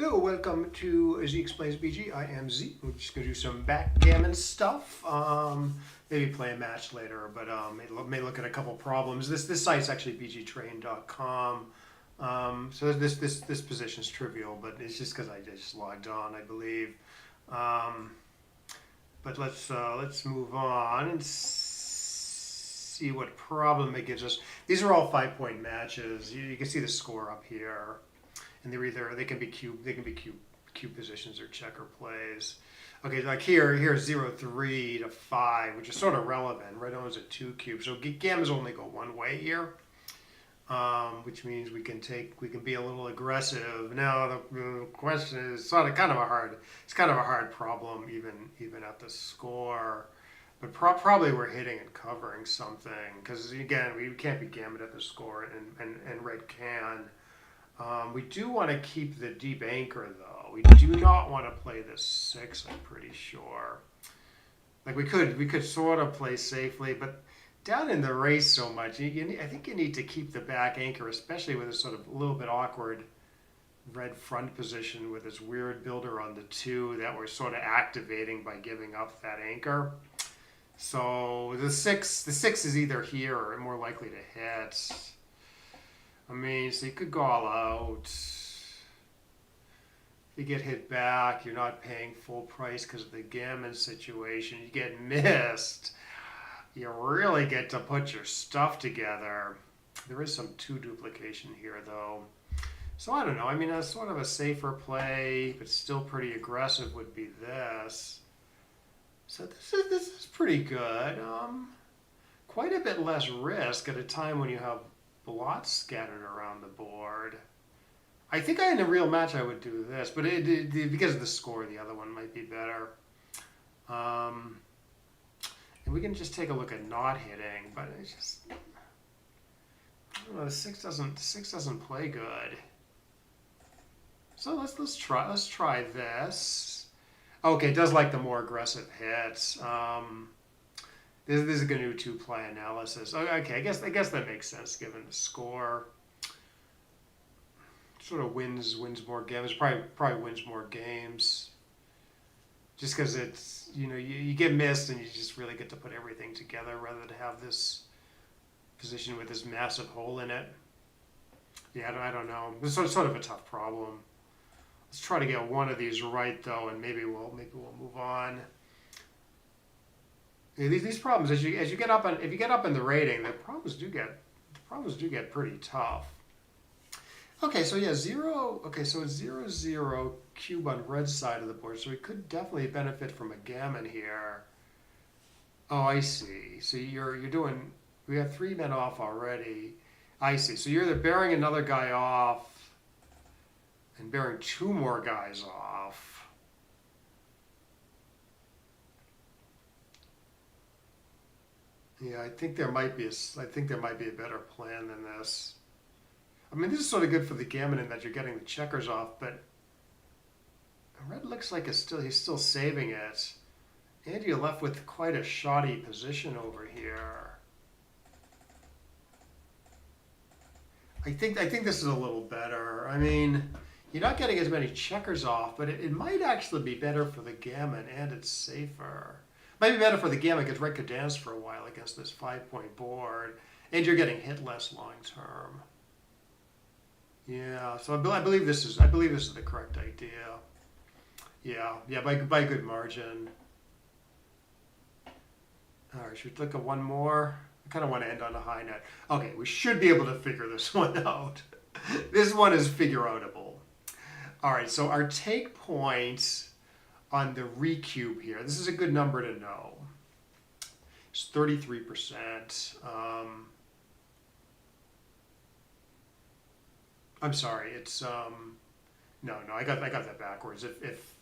Hello, welcome to Z Explains BG. I am Z. We're just gonna do some backgammon stuff. Maybe play a match later, but may look at a couple problems. This site's actually bgtrain.com. So this position is trivial, but it's just because I just logged on, I believe. But let's move on and see what problem it gives us. These are all 5-point matches. You can see the score up here. And they can be cube positions or checker plays. Okay, like here's 0-3 to 5, which is sort of relevant. Red owns a 2 cube, so gammas only go one way here, which means we can be a little aggressive. Now the question is it's kind of a hard problem even at the score. But probably we're hitting and covering something because again we can't be gammon at the score and red can. We do want to keep the deep anchor, though. We do not want to play the 6, I'm pretty sure. Like, we could sort of play safely, but down in the race so much, I think you need to keep the back anchor, especially with this sort of a little bit awkward red front position with this weird builder on the 2 that we're sort of activating by giving up that anchor. So the 6 is either here or more likely to hit. I mean, so you could go all out. If you get hit back, you're not paying full price because of the gammon situation. You get missed. You really get to put your stuff together. There is some 2 duplication here, though. So I don't know. I mean, a sort of a safer play, but still pretty aggressive would be this. So this is pretty good. Quite a bit less risk at a time when you have lots scattered around the board. I think in a real match I would do this, but because of the score, the other one might be better. And we can just take a look at not hitting, but it's just I don't know, the 6 doesn't play good. So let's try this. Okay, it does like the more aggressive hits. This is a GNU 2 play analysis. Okay, I guess that makes sense given the score. Sort of wins more games. Probably wins more games. Just because it's you get missed and you just really get to put everything together rather than have this position with this massive hole in it. Yeah, I don't know. It's sort of a tough problem. Let's try to get one of these right though, and maybe we'll move on. These problems, if you get up in the rating, the problems do get pretty tough. Okay, so yeah, 0. Okay, so it's 0-0 cube on red side of the board, so we could definitely benefit from a gammon here. Oh, I see. So we have 3 men off already. I see. So you're either bearing another guy off and bearing 2 more guys off. Yeah, I think there might be a better plan than this. I mean, this is sort of good for the gammon in that you're getting the checkers off, but red looks like he's still saving it, and you're left with quite a shoddy position over here. I think this is a little better. I mean, you're not getting as many checkers off, but it might actually be better for the gammon, and it's safer. Might be better for the gammon because red could dance for a while against this 5-point board, and you're getting hit less long term. Yeah, so I believe this is the correct idea. Yeah, by a good margin. All right, should we look at one more? I kind of want to end on a high note. Okay, we should be able to figure this one out. This one is figure-outable. All right, so our take point on the recube here, this is a good number to know. It's 33%. I'm sorry, it's no, I got that backwards. If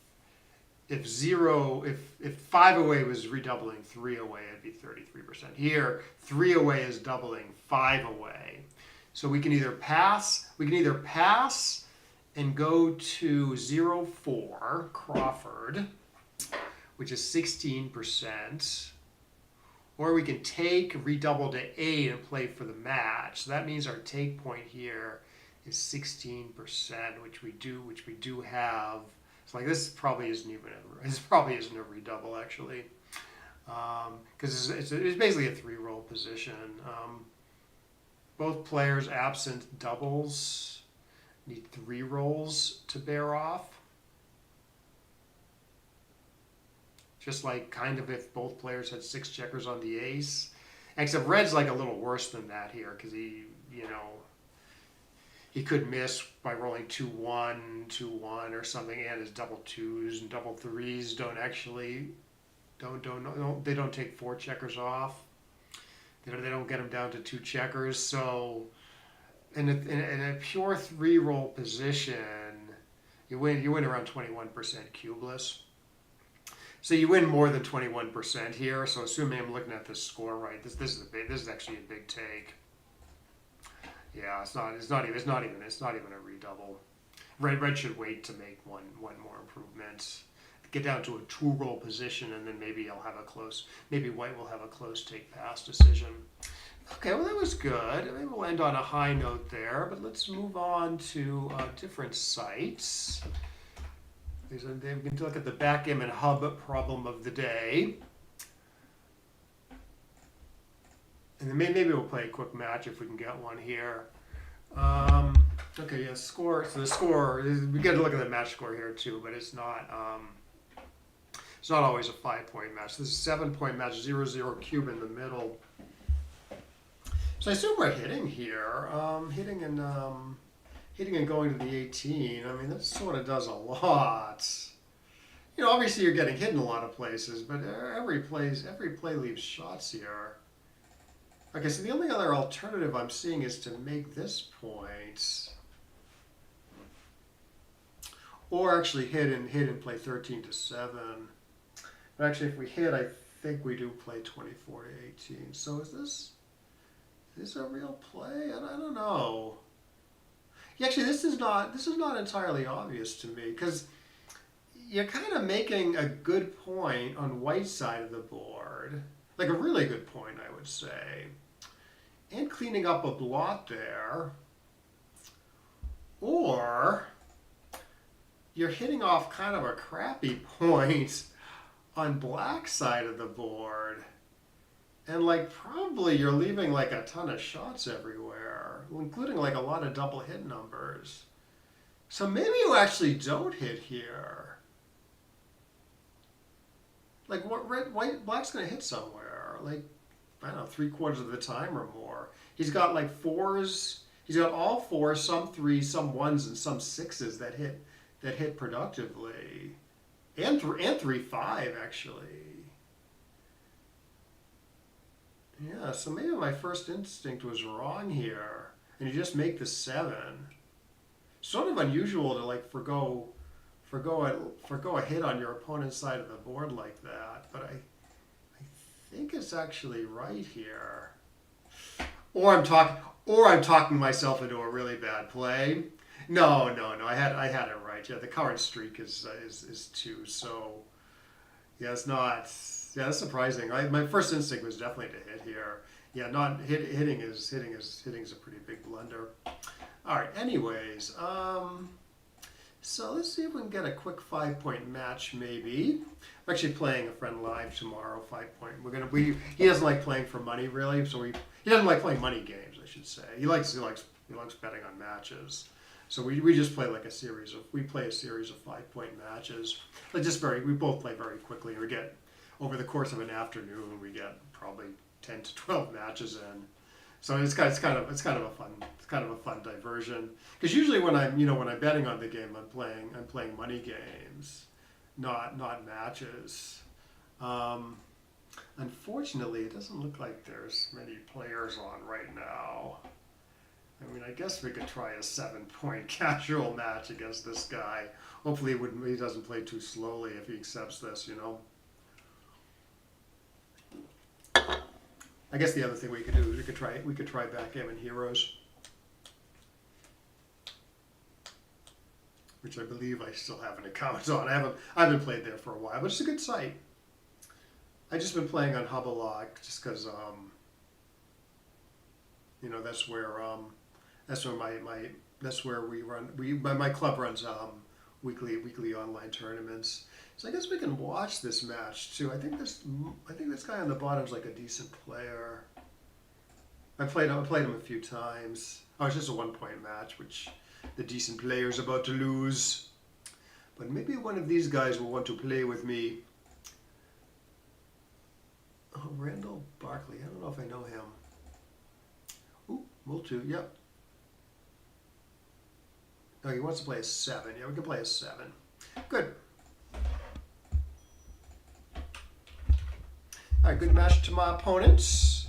5 away was redoubling 3 away, it'd be 33%. Here, 3 away is doubling 5 away. So we can either pass and go to 0-4 Crawford, which is 16%, or we can take, redouble to 8 and play for the match. So that means our take point here is 16%, which we do have. It's like this probably isn't even this probably isn't a redouble actually, because it's basically a 3-roll position. Both players absent doubles need 3 rolls to bear off. Just like kind of if both players had 6 checkers on the ace. Except red's like a little worse than that here because he could miss by rolling 2-1, 2-1 or something, and his double 2s and double 3s they don't take 4 checkers off. They don't get him down to 2 checkers. So in a pure 3-roll position, you win around 21% cubeless. So you win more than 21% here. So assuming I'm looking at this score right, this is actually a big take. Yeah, it's not even a redouble. Red should wait to make one more improvement. Get down to a 2-roll position, and then maybe white will have a close take pass decision. Okay, well that was good. Maybe we'll end on a high note there, but let's move on to different sites. We can look at the Backgammon hub problem of the day. And then maybe we'll play a quick match if we can get one here. Okay, yeah, score. So the score, we get to look at the match score here too, but it's not always a 5-point match. This is a 7-point match, 0-0 cube in the middle. So I assume we're hitting here, hitting and going to the 18. I mean, that sort of does a lot. Obviously you're getting hit in a lot of places, but every play leaves shots here. Okay, so the only other alternative I'm seeing is to make this point, or actually hit and play 13-7. But actually, if we hit, I think we do play 24-18. So is this a real play? I don't know. Yeah, actually, this is not entirely obvious to me because you're kind of making a good point on white side of the board, like a really good point, I would say, and cleaning up a blot there, or you're hitting off kind of a crappy point on black side of the board, and like probably you're leaving like a ton of shots everywhere, including like a lot of double hit numbers. So maybe you actually don't hit here. Like black's gonna hit somewhere, like I don't know, 3/4 of the time or more. He's got like 4s. He's got all 4s, some 3s, some 1s, and some 6s that hit productively, and 3/5 actually. Yeah, so maybe my first instinct was wrong here, and you just make the 7. Sort of unusual to like forgo a hit on your opponent's side of the board like that, but I think it's actually right here. Or I'm talking myself into a really bad play. No. I had it right. Yeah, the current streak is 2. So yeah, it's not. Yeah, that's surprising. My first instinct was definitely to hit here. Yeah, not hitting is a pretty big blunder. All right. Anyways, so let's see if we can get a quick 5-point match. Maybe I'm actually playing a friend live tomorrow. 5-point. He doesn't like playing for money really, so he doesn't like playing money games, I should say. He likes betting on matches. So we just play like a series of 5-point matches. Like we both play very quickly. We get over the course of an afternoon, we get probably 10 to 12 matches in. So it's kind of a fun diversion. Because usually when I'm betting on the game, I'm playing money games, not matches. Unfortunately, it doesn't look like there's many players on right now. I mean, I guess we could try a 7-point casual match against this guy. Hopefully he doesn't play too slowly if he accepts this, I guess the other thing we could do is we could try Backgammon Heroes, which I believe I still have an account on. I haven't played there for a while, but it's a good site. I've just been playing on Hub a lot just because that's where That's where we run. My club runs weekly online tournaments. So I guess we can watch this match too. I think this guy on the bottom's like a decent player. I played him a few times. Oh, it's just a 1 point match, which the decent player's about to lose. But maybe one of these guys will want to play with me. Oh, Randall Barkley. I don't know if I know him. Ooh, Multu. Yep. Oh, he wants to play a 7. Yeah, we can play a 7. Good. All right, good match to my opponents.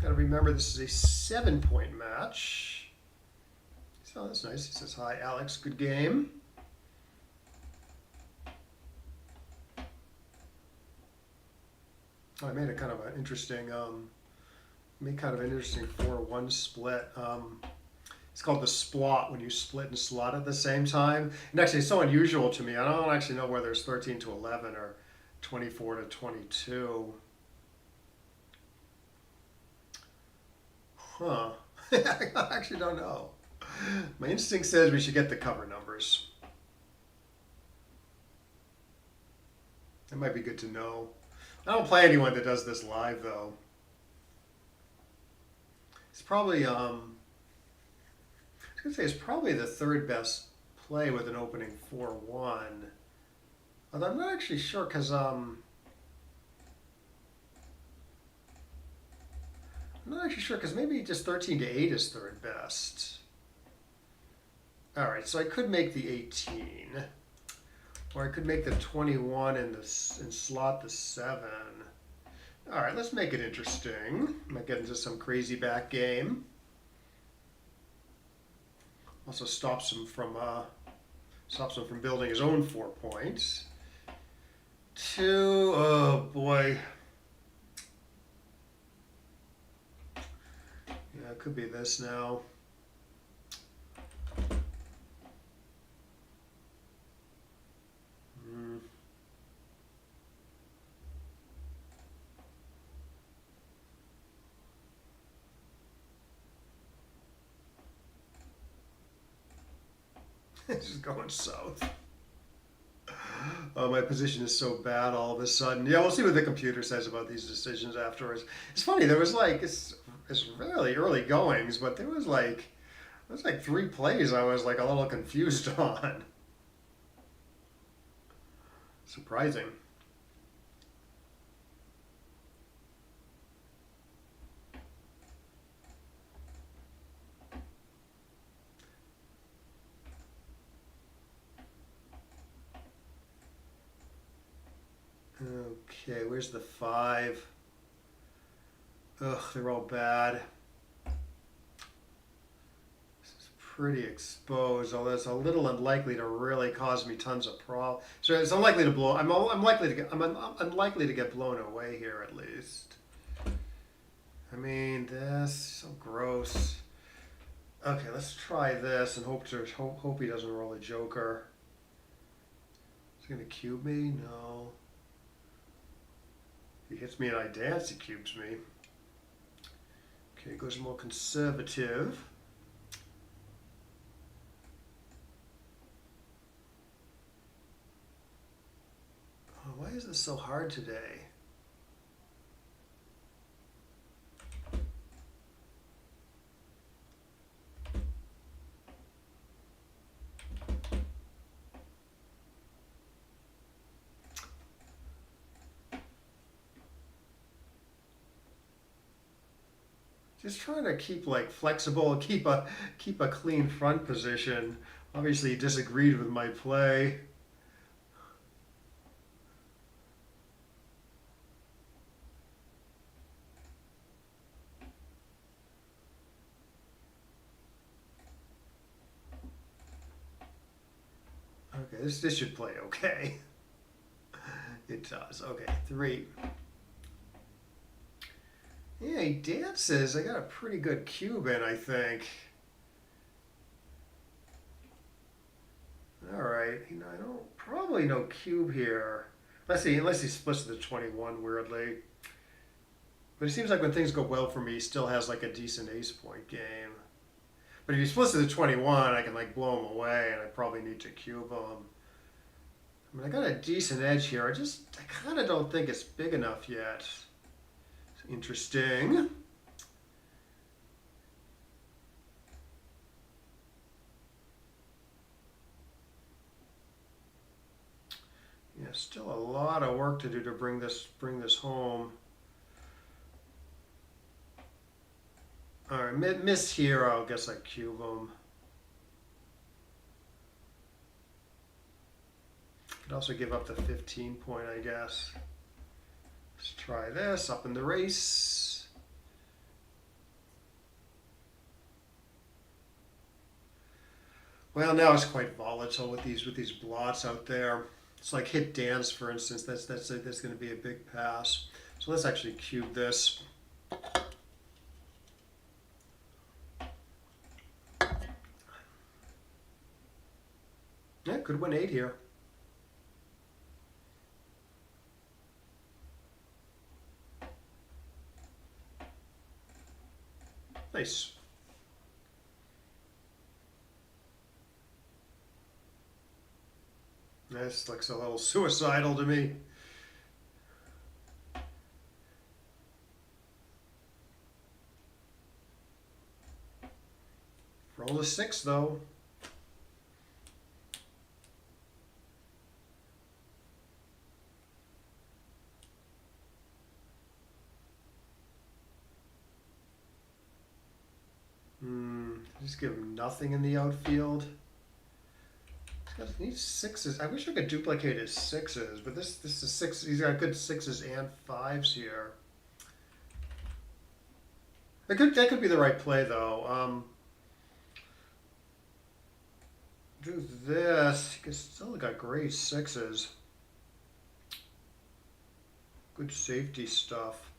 Got to remember this is a 7-point match. So that's nice. He says, hi, Alex. Good game. Oh, I made a kind of an interesting, 4-1 split. It's called the splot, when you split and slot at the same time. And actually, it's so unusual to me. I don't actually know whether it's 13 to 11 or 24 to 22. Huh. I actually don't know. My instinct says we should get the cover numbers. That might be good to know. I don't play anyone that does this live, though. It's probably, I was going to say, it's probably the third best play with an opening 4-1. Although I'm not actually sure, because, I'm not actually sure, because maybe just 13 to 8 is third best. All right, so I could make the 18. Or I could make the 21 and slot the 7. All right, let's make it interesting. Might get into some crazy back game. Also stops him from building his own 4 points. 2, oh boy. Yeah, it could be this now. It's just going south. Oh, my position is so bad all of a sudden. Yeah, we'll see what the computer says about these decisions afterwards. It's funny, there was like, it's really early goings, but there was like 3 plays I was like a little confused on. Surprising. Okay, where's the 5? Ugh, they're all bad. This is pretty exposed, although it's a little unlikely to really cause me tons of problems. So it's unlikely to blow. I'm unlikely to get blown away here at least. I mean, this is so gross. Okay, let's try this and hope he doesn't roll a joker. Is he gonna cube me? No. He hits me and I dance, he cubes me. Okay, goes more conservative. Oh, why is this so hard today? Just trying to keep like flexible, keep a clean front position. Obviously, he disagreed with my play. Okay, this should play okay. It does. Okay, 3. Yeah, he dances. I got a pretty good cube in, I think. All right. You know, I don't probably no cube here. Unless he splits to the 21 weirdly. But it seems like when things go well for me, he still has like a decent ace point game. But if he splits to the 21, I can like blow him away, and I probably need to cube him. I mean, I got a decent edge here. I kind of don't think it's big enough yet. It's interesting. Yeah, still a lot of work to do to bring this home. All right, miss here. I guess I cube him. Could also give up the 15 point, I guess. Let's try this up in the race. Well, now it's quite volatile with these blots out there. It's like hit dance, for instance. That's going to be a big pass. So let's actually cube this. Yeah, could win 8 here. Nice. This looks a little suicidal to me. Roll a 6 though. Just give him nothing in the outfield. He needs 6s. I wish I could duplicate his 6s, but this is 6. He's got good 6s and 5s here. That could be the right play though. Do this. He's still got great 6s. Good safety stuff.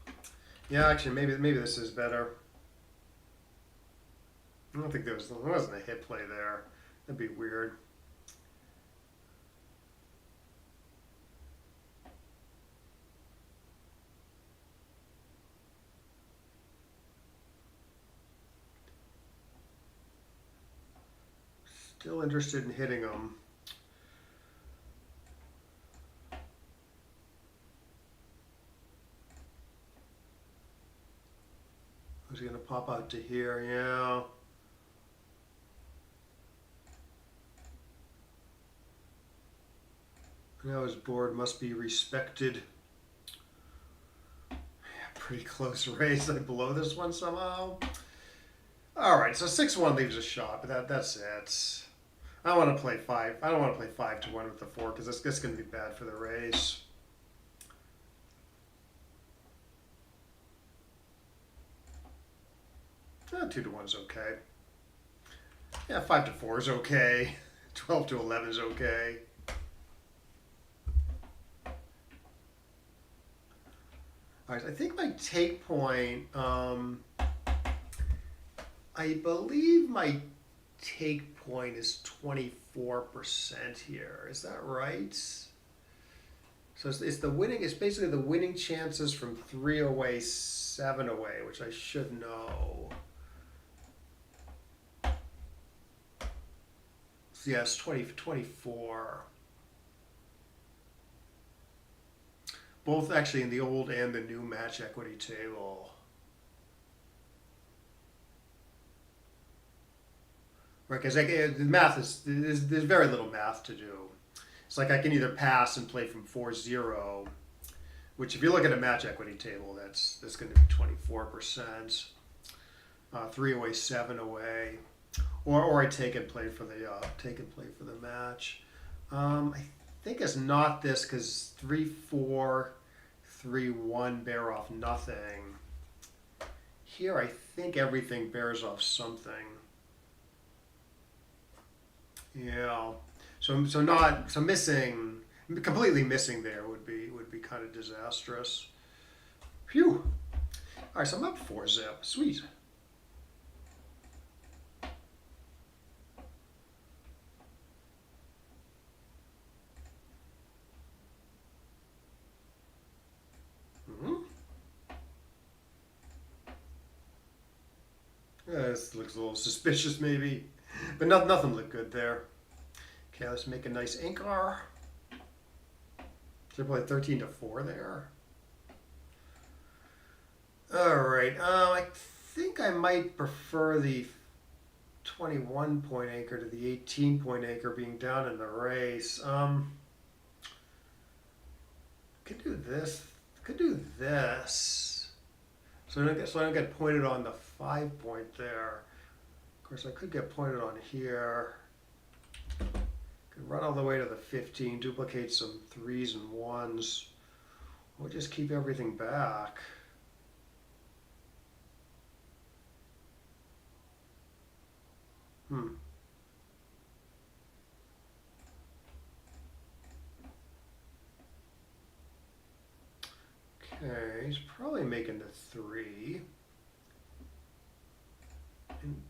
Yeah, actually, maybe this is better. I don't think there wasn't a hit play there. That'd be weird. Still interested in hitting him. Who's he gonna pop out to here? Yeah. Now his board must be respected. Yeah, pretty close race. I blow this one somehow. All right, so 6-1 leaves a shot, but that's it. I don't want to play 5. I don't want to play 5 to 1 with the 4 because that's going to be bad for the race. Oh, 2 to 1 is okay. Yeah, 5 to 4 is okay. 12 to 11 is okay. All right, I think my take point, I believe my take point is 24% here. Is that right? So it's the winning. It's basically the winning chances from 3 away, 7 away, which I should know. So yes, 24. Both actually in the old and the new match equity table. Right, because the math there's very little math to do. It's like I can either pass and play from 4-0, which if you look at a match equity table, that's going to be 24%. 3 away, 7 away, or I take and play for the match. I think it's not this because 3-4, 3-1 bear off nothing. Here I think everything bears off something. Yeah. So missing, completely missing there would be kind of disastrous. Phew. All right, so I'm up 4-zip. Sweet. This looks a little suspicious maybe, but nothing looked good there. Okay, let's make a nice anchor. Should I play 13-4 there? All right. I think I might prefer the 21-point anchor to the 18-point anchor being down in the race. Could do this. Could do this. So I don't get pointed on the 5-point there. Of course, I could get pointed on here. Could run all the way to the 15, duplicate some 3s and 1s. Or just keep everything back. Okay, he's probably making the 3. And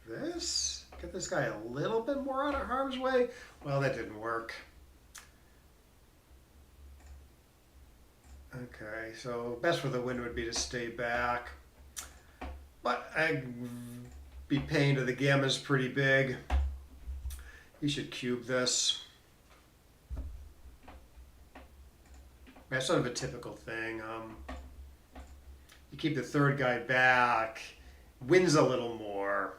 this? Get this guy a little bit more out of harm's way? Well, that didn't work. Okay, so best for the win would be to stay back. But I'd be paying to the gamma's pretty big. You should cube this. That's sort of a typical thing. You keep the third guy back, wins a little more.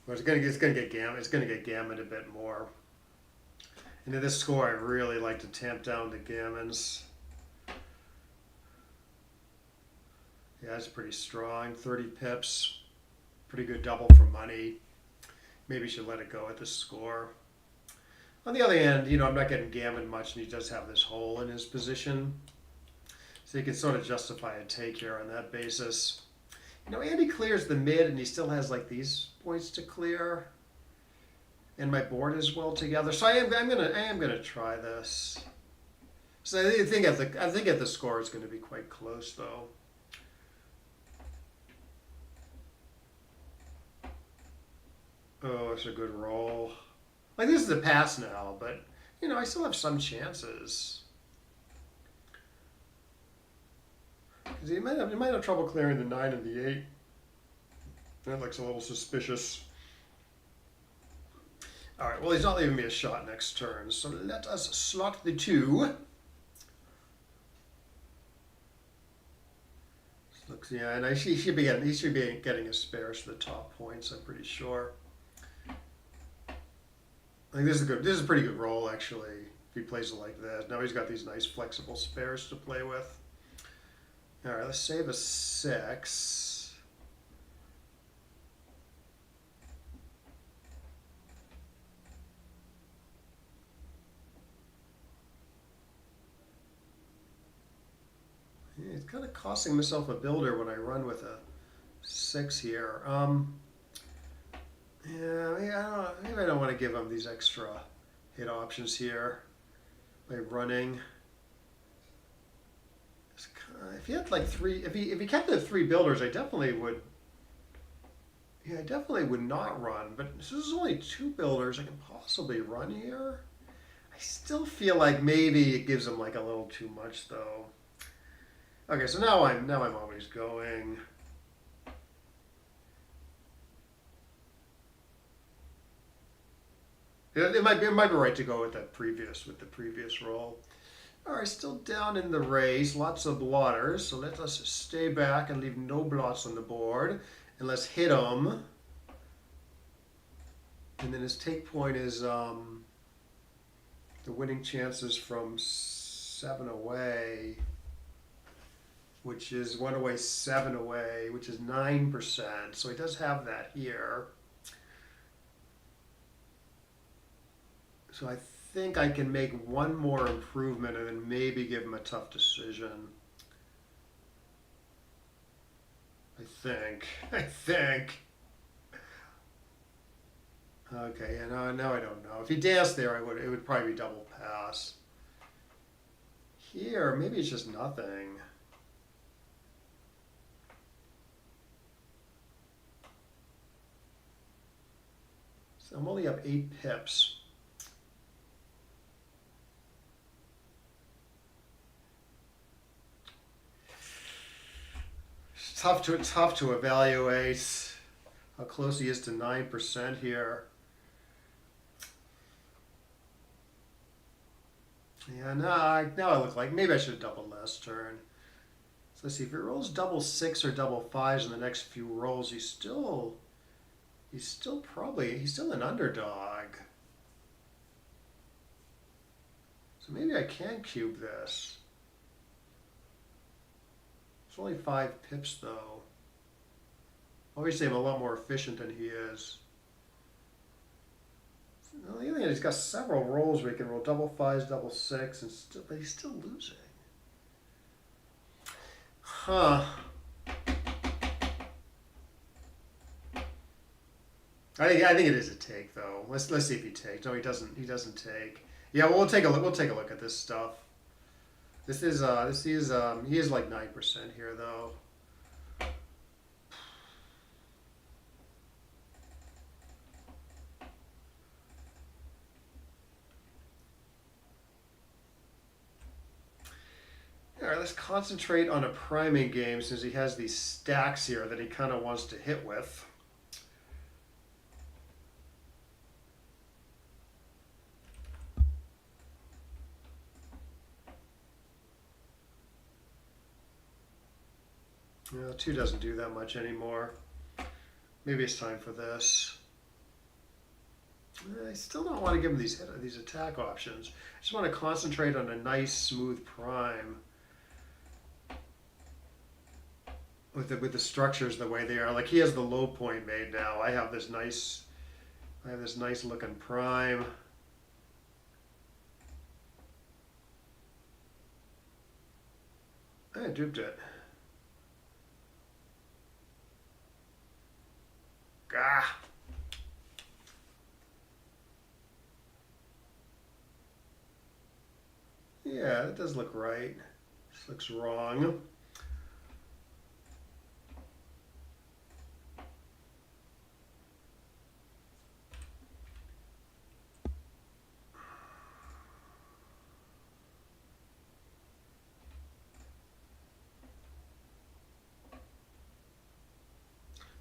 But it's gonna get gammoned a bit more. And in this score, I really like to tamp down the gammons. Yeah, it's pretty strong. 30 pips. Pretty good double for money. Maybe you should let it go at the score. On the other hand, I'm not getting gammoned much, and he does have this hole in his position. So you can sort of justify a take here on that basis. Andy clears the mid, and he still has like these points to clear. And my board is well together. So I am gonna try this. So I think at the score it's gonna be quite close though. Oh, it's a good roll. Like this is a pass now, but I still have some chances. Because you might have trouble clearing the 9 and the 8. That looks a little suspicious. All right, well, he's not leaving me a shot next turn, so let us slot the 2. Looks, yeah, and he should be getting a spares for the top points, I'm pretty sure. I think this is a pretty good roll, actually, if he plays it like that. Now he's got these nice flexible spares to play with. All right, let's save a 6. Yeah, it's kind of costing myself a builder when I run with a 6 here. Yeah, maybe I don't want to give him these extra hit options here by running. If he had like 3, if he kept the 3 builders, I definitely would. Yeah, I definitely would not run. But this is only 2 builders I can possibly run here. I still feel like maybe it gives him like a little too much though. Okay, so now I'm always going. It might be right to go with the previous roll. All right, still down in the race, lots of blotters. So let us stay back and leave no blots on the board, and let's hit them. And then his take point is the winning chances from 7 away, which is 1 away, 7 away, which is 9%. So he does have that here. So I think I can make one more improvement and then maybe give him a tough decision. I think. Okay, yeah, now I don't know. If he danced there, it would probably be double pass. Here, maybe it's just nothing. I'm only up 8 pips. It's tough to evaluate how close he is to 9% here. Yeah, now I look like maybe I should have doubled last turn. So let's see, if he rolls double 6 or double 5s in the next few rolls, he's still an underdog. So maybe I can cube this. It's only 5 pips though. Obviously I'm a lot more efficient than he is. Well, the other thing is he's got several rolls where he can roll double 5s, double 6, but he's still losing. Huh. I think it is a take though. Let's see if he takes. No, he doesn't. He doesn't take. Yeah, we'll take a look. We'll take a look at this stuff. He is like 9% here though. All right, let's concentrate on a priming game since he has these stacks here that he kind of wants to hit with. Yeah, 2 doesn't do that much anymore. Maybe it's time for this. I still don't want to give him these attack options. I just want to concentrate on a nice smooth prime. With the structures the way they are, like he has the low point made now. I have this nice looking prime. I duped it. Gah. Yeah, that does look right. This looks wrong.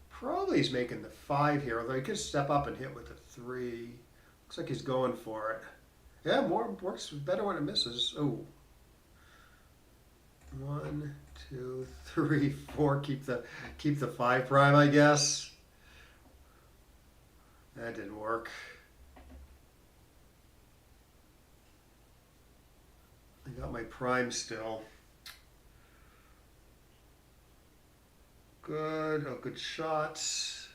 Probably he's making the 5 here, although he could step up and hit with the 3. Looks like he's going for it. Yeah, more works better when it misses. Oh. 1, 2, 3, 4. Keep the 5 prime, I guess. That didn't work. I got my prime still. Good. Oh, good shots.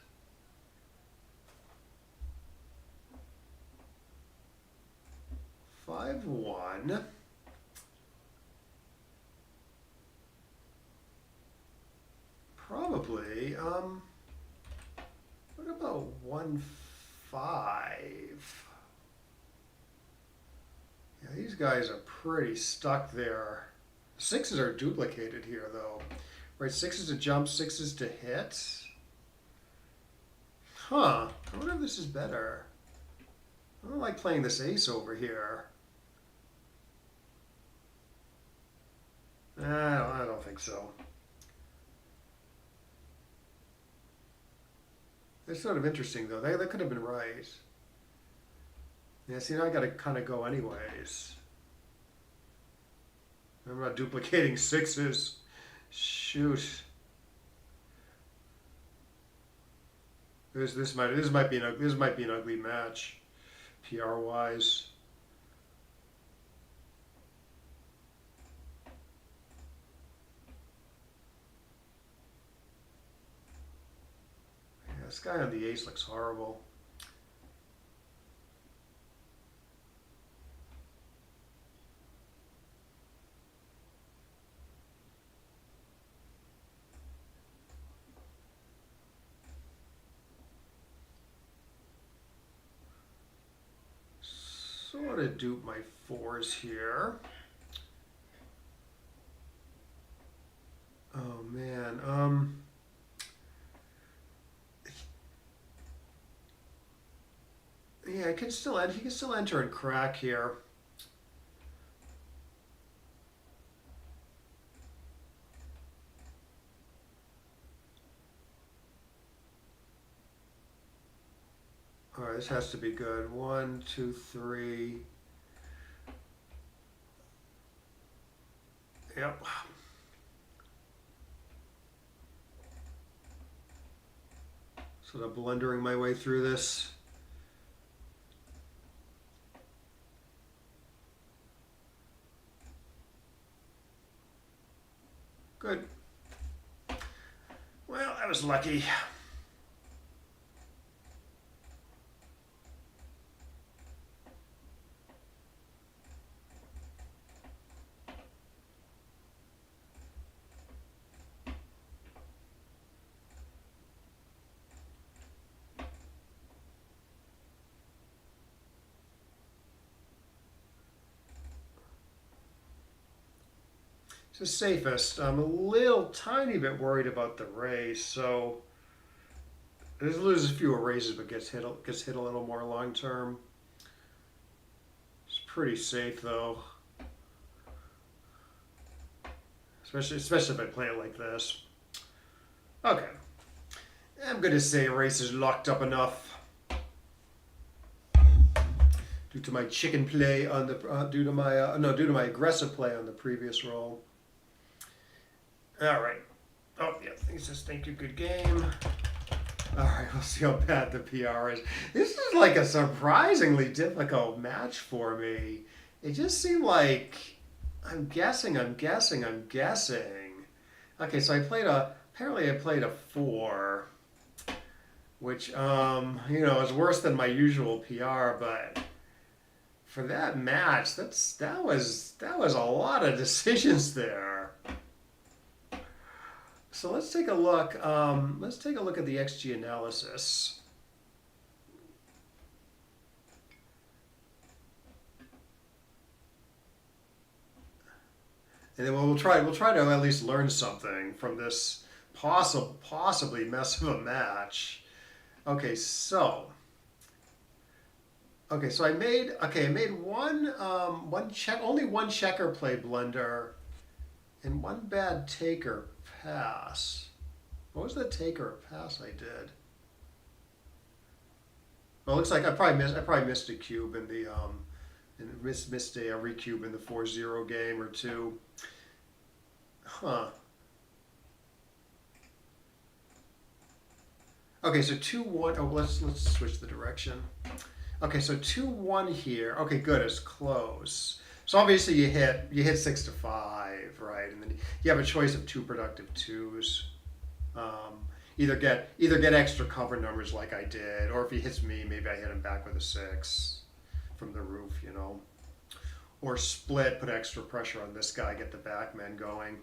Five, 1. Probably. What about 1, 5? Yeah, these guys are pretty stuck there. 6s are duplicated here, though. Right, 6s to jump, 6s to hit. Huh. I wonder if this is better. I don't like playing this ace over here. I don't think so. They're sort of interesting, though. They could have been right. Yeah, see, now I got to kind of go anyways. I'm not duplicating 6s. Shoot. This might be an ugly match, PR wise. Yeah, this guy on the ace looks horrible. Sort of dupe my 4s here. Oh man, Yeah, he can still enter and crack here. All right, this has to be good. 1, 2, 3. Yep. Sort of blundering my way through this. Good. Well, I was lucky. It's the safest. I'm a little tiny bit worried about the race, so it loses fewer races but gets hit a little more long term. It's pretty safe though. Especially if I play it like this. Okay. I'm gonna say race is locked up enough. Due to my chicken play on the due to my aggressive play on the previous roll. All right. Oh yeah, he says thank you, good game. All right, we'll see how bad the PR is. This is like a surprisingly difficult match for me. It just seemed like I'm guessing. Okay, so apparently I played a 4, which is worse than my usual PR, but for that match, that was a lot of decisions there. So let's take a look. Let's take a look at the XG analysis. And then we'll try to at least learn something from this possibly mess of a match. Okay, so I made only one checker play blunder and one bad taker pass. What was the taker pass I did? Well, it looks like I probably missed a cube in the and missed a recube in the 4-0 game or 2. Huh. Okay, so 2-1. Oh, let's switch the direction. Okay, so 2-1 here. Okay, good. It's close. So obviously you hit 6 to 5, right? And then you have a choice of 2 productive 2s. Either get extra cover numbers like I did, or if he hits me, maybe I hit him back with a 6 from the roof, or split, put extra pressure on this guy, get the backmen going.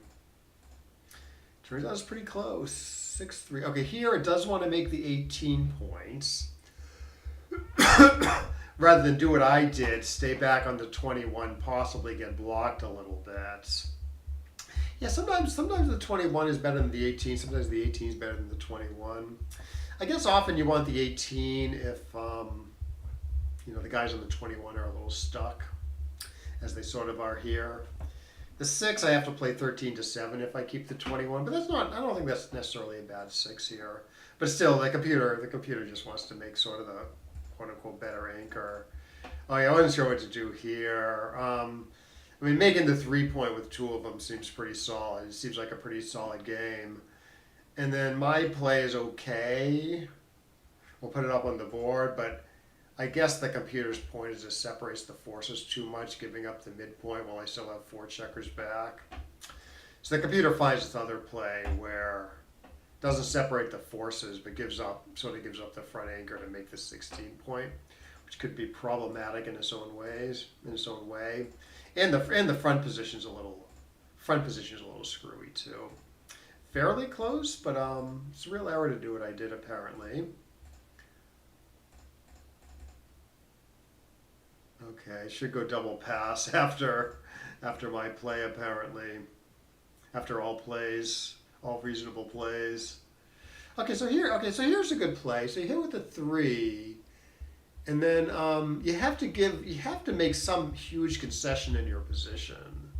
Turns out it's pretty close. 6-3. Okay, here it does want to make the 18 points. Rather than do what I did, stay back on the 21, possibly get blocked a little bit. Yeah, sometimes the 21 is better than the 18. Sometimes the 18 is better than the 21. I guess often you want the 18 if the guys on the 21 are a little stuck, as they sort of are here. The 6 I have to play 13 to 7 if I keep the 21, but that's not. I don't think that's necessarily a bad 6 here. But still, the computer just wants to make sort of the quote unquote better anchor. Oh yeah, I wasn't sure what to do here. Making the 3-point with 2 of them seems pretty solid. It seems like a pretty solid game. And then my play is okay. We'll put it up on the board, but I guess the computer's point is it separates the forces too much, giving up the midpoint while I still have 4 checkers back. So the computer finds this other play where it doesn't separate the forces, but gives up the front anchor to make the 16-point, which could be problematic in its own way. And the front position's a little screwy too. Fairly close, but it's a real error to do what I did apparently. Okay, should go double pass after my play apparently. After all reasonable plays. Okay, so here's a good play. So you hit with the 3, And then you have to make some huge concession in your position.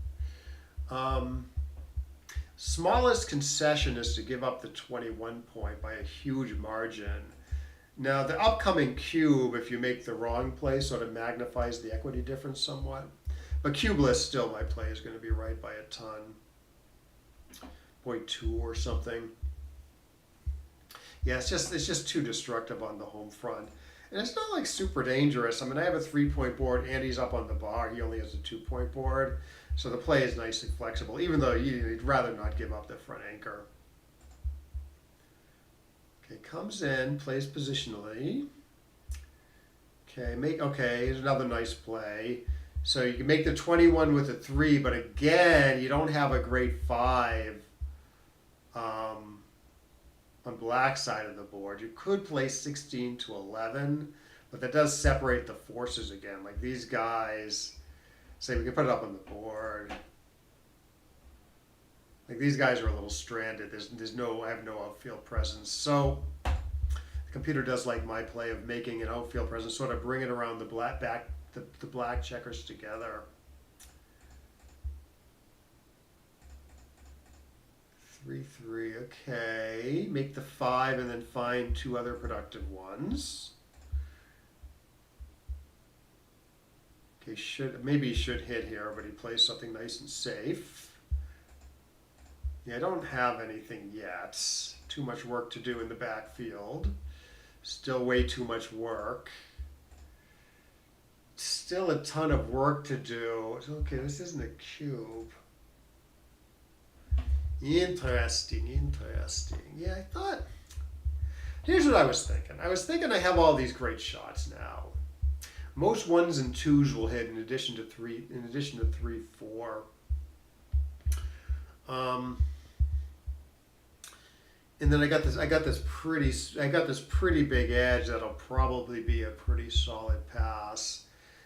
Um, Smallest concession is to give up the 21 point by a huge margin. Now, the upcoming cube, if you make the wrong play, sort of magnifies the equity difference somewhat. But cubeless, still, my play is going to be right by a ton. 0.2 or something. Yeah, it's just too destructive on the home front. And it's not like super dangerous. I mean, I have a 3-point board. Andy's up on the bar. He only has a 2-point board. So the play is nicely flexible, even though you'd rather not give up the front anchor. Okay, comes in, plays positionally. Okay, here's another nice play. So you can make the 21 with a 3, but again, you don't have a great 5 on black side of the board. You could play 16 to 11, but that does separate the forces again. Like these guys, say we can put it up on the board. Like these guys are a little stranded. I have no outfield presence. So the computer does like my play of making an outfield presence, sort of bring it around the black checkers together. 3-3, okay. Make the 5 and then find 2 other productive ones. Okay, maybe he should hit here, but he plays something nice and safe. Yeah, I don't have anything yet. Too much work to do in the backfield. Still way too much work. Still a ton of work to do. Okay, this isn't a cube. Interesting. Yeah, I thought. Here's what I was thinking. I was thinking I have all these great shots now. Most 1s and 2s will hit in addition to 3, 4. And then I got this pretty big edge that'll probably be a pretty solid pass.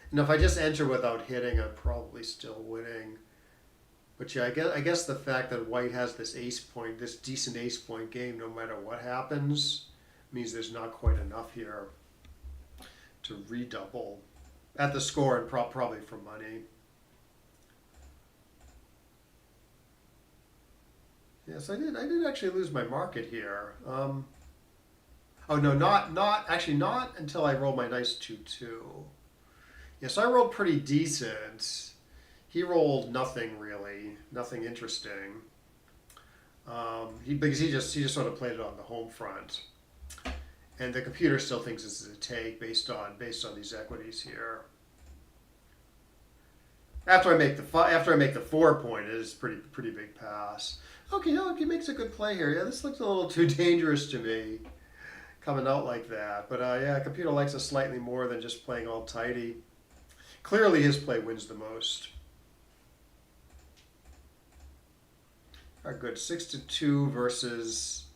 And if I just enter without hitting, I'm probably still winning. But yeah, I guess the fact that white has this decent ace point game, no matter what happens, means there's not quite enough here to redouble at the score and probably for money. Yes, I did actually lose my market here. Oh no, not until I rolled my nice 2-2. Yes, I rolled pretty decent. He rolled nothing really, nothing interesting. Because he just sort of played it on the home front, and the computer still thinks this is a take based on these equities here. After I make the 4-point, it is pretty big pass. Okay, no, he makes a good play here. Yeah, this looks a little too dangerous to me, coming out like that. But yeah, computer likes it slightly more than just playing all tidy. Clearly, his play wins the most. All right, good. 6-2 versus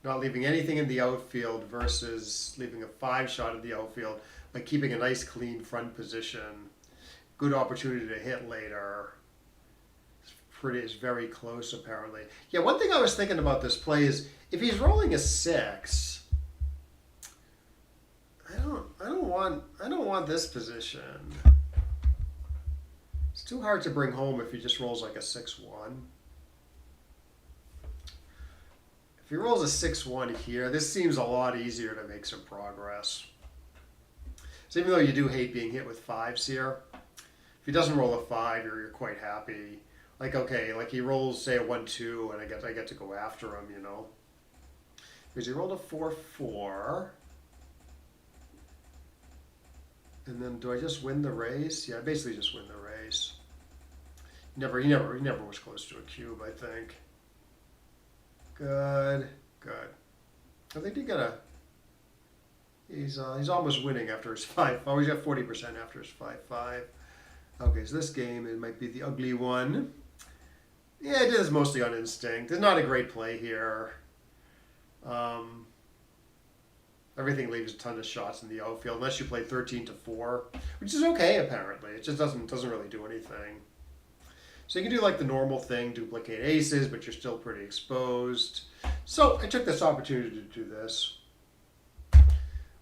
not leaving anything in the outfield versus leaving a 5 shot in the outfield, but keeping a nice clean front position. Good opportunity to hit later. It's very close apparently. Yeah, one thing I was thinking about this play is if he's rolling a 6, I don't want this position. It's too hard to bring home if he just rolls like a 6-1. If he rolls a 6-1 here, this seems a lot easier to make some progress. So even though you do hate being hit with 5s here, if he doesn't roll a 5, you're quite happy. Like, okay, like he rolls, say, a 1-2, and I get to go after him, you know. Because he rolled a 4-4. And then do I just win the race? Yeah, I basically just win the race. He never was close to a cube, I think. Good. I think he got a. He's almost winning after his 5. Oh, he's got 40% after his 5-5. Okay, so this game, it might be the ugly one. Yeah, it is mostly on instinct. There's not a great play here. Everything leaves a ton of shots in the outfield, unless you play 13-4, which is okay apparently. It just doesn't really do anything. So you can do like the normal thing, duplicate aces, but you're still pretty exposed. So I took this opportunity to do this.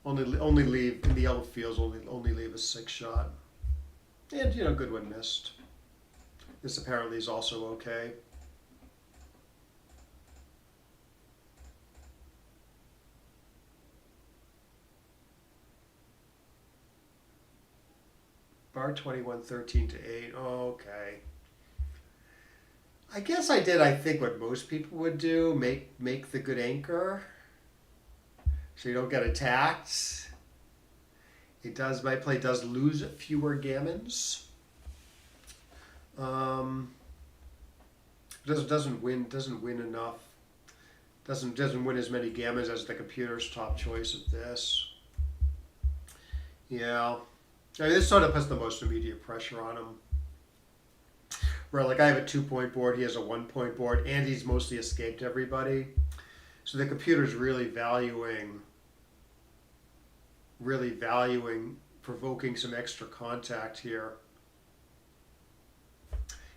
Only leave in the yellow fields. Only leave a 6 shot. And good one missed. This apparently is also okay. Bar 21, 13 to 8. Oh, okay. I guess I did, I think, what most people would do. Make the good anchor. So you don't get attacked. My play does lose fewer gammons. Doesn't win enough. Doesn't win as many gammons as the computer's top choice of this. Yeah. I mean, this sort of puts the most immediate pressure on him. Where, like, I have a 2-point board, he has a 1-point board, and he's mostly escaped everybody. So the computer's really valuing provoking some extra contact here.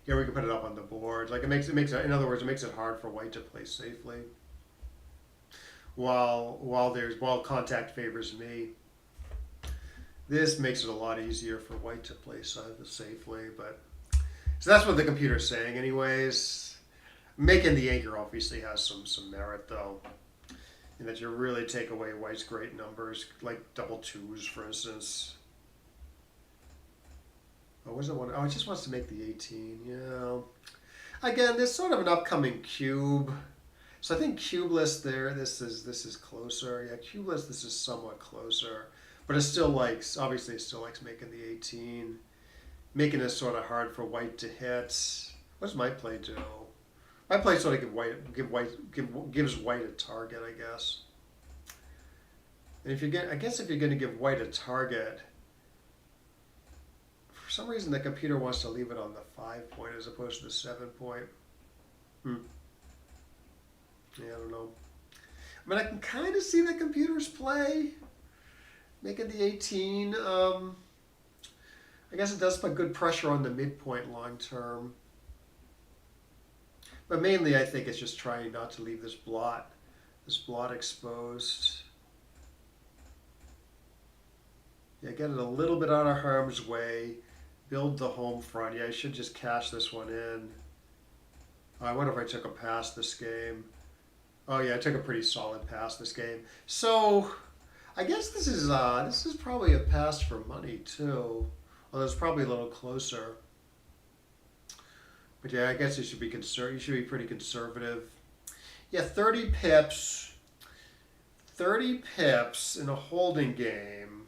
Here we can put it up on the board. Like, in other words, it makes it hard for white to play safely. While contact favors me. This makes it a lot easier for white to play safely, but so that's what the computer's saying anyways. Making the anchor obviously has some merit though, in that you really take away white's great numbers, like double twos, for instance. Oh, was it one? Oh, it just wants to make the 18. Yeah. Again, there's sort of an upcoming cube, so I think cubeless there. This is closer. Yeah, cubeless. This is somewhat closer. But it still likes making the 18, making it sort of hard for white to hit. What does my play do? My play sort of gives white a target, I guess. And if you're going to give white a target, for some reason the computer wants to leave it on the 5-point as opposed to the 7-point. Yeah, I don't know. I mean, I can kind of see the computer's play. Making the 18, I guess it does put good pressure on the midpoint long term. But mainly I think it's just trying not to leave this blot exposed. Yeah, get it a little bit out of harm's way, build the home front. Yeah, I should just cash this one in. I wonder if I took a pass this game. Oh yeah, I took a pretty solid pass this game. So I guess this is probably a pass for money too, although it's probably a little closer. But yeah, I guess you should be pretty conservative. Yeah, 30 pips. 30 pips in a holding game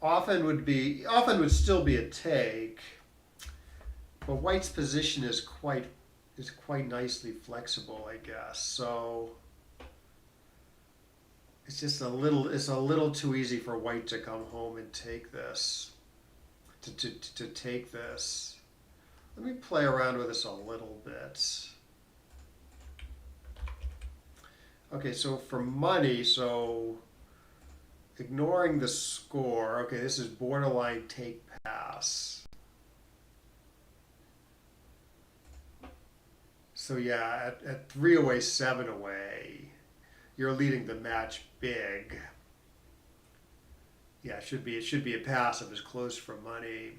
often would still be a take, but white's position is quite nicely flexible, I guess. So it's a little too easy for white to come home and take this. To take this. Let me play around with this a little bit. Okay, so for money, so ignoring the score, okay, this is borderline take pass. So yeah, at 3 away, 7 away, you're leading the match big. Yeah, it should be a pass if it's close for money.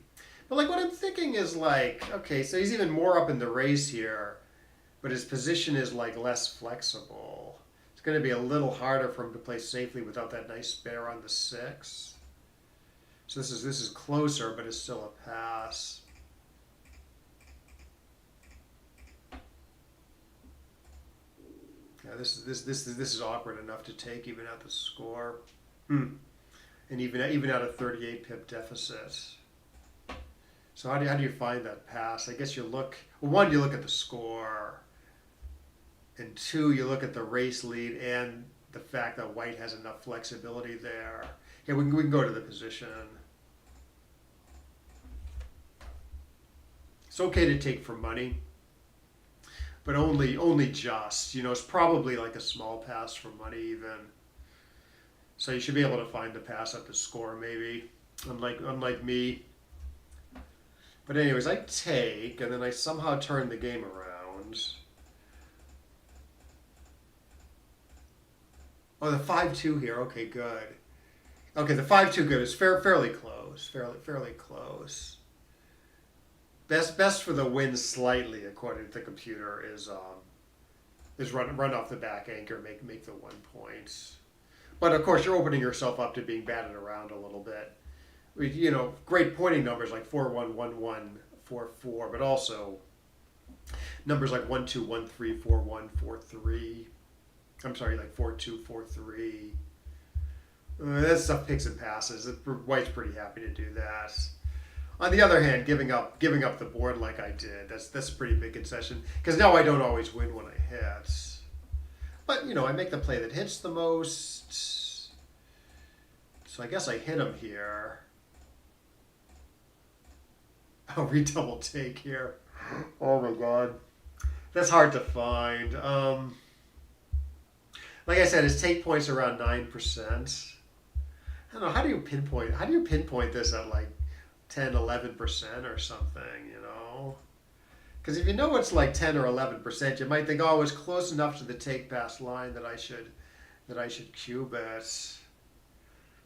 But like what I'm thinking is like, okay, so he's even more up in the race here, but his position is like less flexible. It's going to be a little harder for him to play safely without that nice spare on the 6. So this is closer, but it's still a pass. Yeah, this is awkward enough to take even at the score, and even at a 38 pip deficit. So how do you find that pass? I guess you look at the score, and 2, you look at the race lead and the fact that white has enough flexibility there. Yeah, we can go to the position. It's okay to take for money, but only just. It's probably like a small pass for money even. So you should be able to find the pass at the score maybe, unlike me. But anyways, I take, and then I somehow turn the game around. Oh, the 5-2 here. Okay, good. Okay, the 5-2 good is fairly close. Fairly close. Best for the win slightly, according to the computer, is run off the back anchor, make the 1 point. But of course, you're opening yourself up to being batted around a little bit. Great pointing numbers like 4-1, 1-1, 4-4, but also numbers like 1-2, 1-3, 4-1, 4-3. I'm sorry, like 4-2, 4-3. That stuff picks and passes. White's pretty happy to do that. On the other hand, giving up the board like I did, that's a pretty big concession. Because now I don't always win when I hit. But I make the play that hits the most. So I guess I hit him here. I'll redouble take here. Oh my god. That's hard to find. Like I said, his take point's around 9%. I don't know, how do you pinpoint this at like 10, 11% or something, Because if you know it's like 10 or 11%, you might think, oh, it's close enough to the take pass line that I should cube it.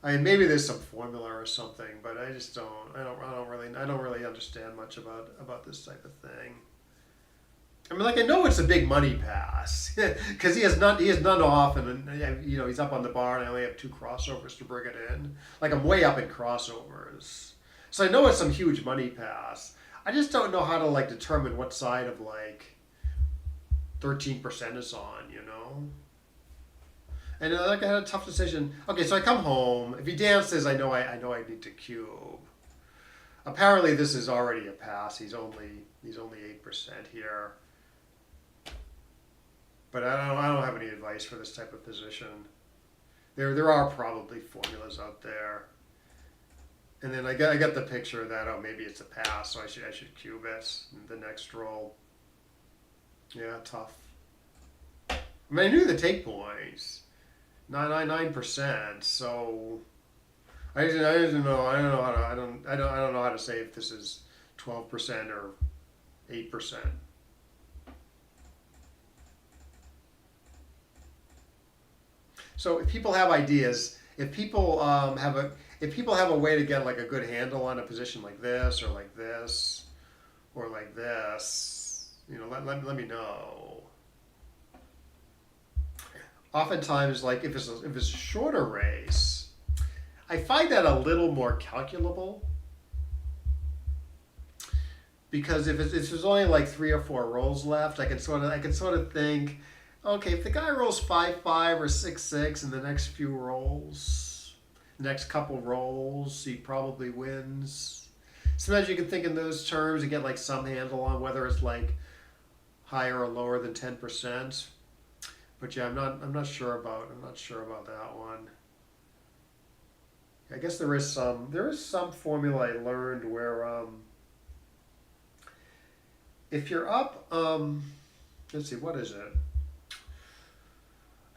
I mean, maybe there's some formula or something, but I just don't. I don't really understand much about this type of thing. I mean, like I know it's a big money pass because he has none off, and he's up on the bar, and I only have 2 crossovers to bring it in. Like I'm way up in crossovers, so I know it's some huge money pass. I just don't know how to like determine what side of like 13% is on, And like I had a tough decision. Okay, so I come home. If he dances, I know I need to cube. Apparently, this is already a pass. He's only 8% here. But I don't have any advice for this type of position. There are probably formulas out there. And then I got the picture that maybe it's a pass, so I should cube it in the next roll. Yeah, tough. I mean, I knew the take points, 9%. So I didn't know. I don't know how to say if this is 12% or 8%. So if people have ideas, if people have a way to get like a good handle on a position like this or like this or like this, let me know. Oftentimes, like if it's a shorter race, I find that a little more calculable. Because if there's only like 3 or 4 rolls left, I can sort of think, okay, if the guy rolls 5-5 or 6-6 in the next couple rolls, he probably wins. Sometimes you can think in those terms and get like some handle on whether it's like higher or lower than 10%. But yeah, I'm not sure about that one. I guess there is some formula I learned where if you're up, let's see, what is it?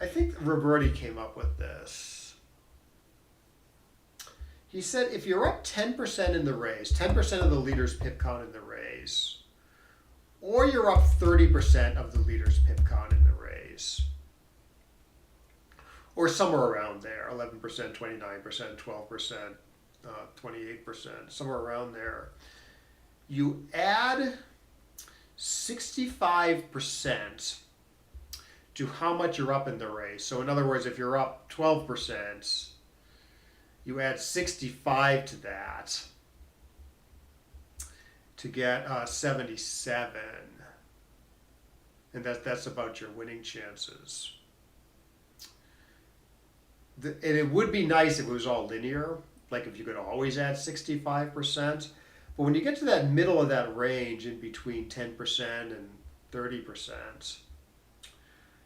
I think Roberti came up with this. He said if you're up 10% in the race, 10% of the leader's pip count in the race, or you're up 30% of the leader's pip count in the race, or somewhere around there, 11%, 29%, 12%, 28%, somewhere around there, you add 65% to how much you're up in the race. So in other words, if you're up 12%, you add 65 to that to get 77. And that's about your winning chances. And it would be nice if it was all linear, like if you could always add 65%. But when you get to that middle of that range in between 10% and 30%,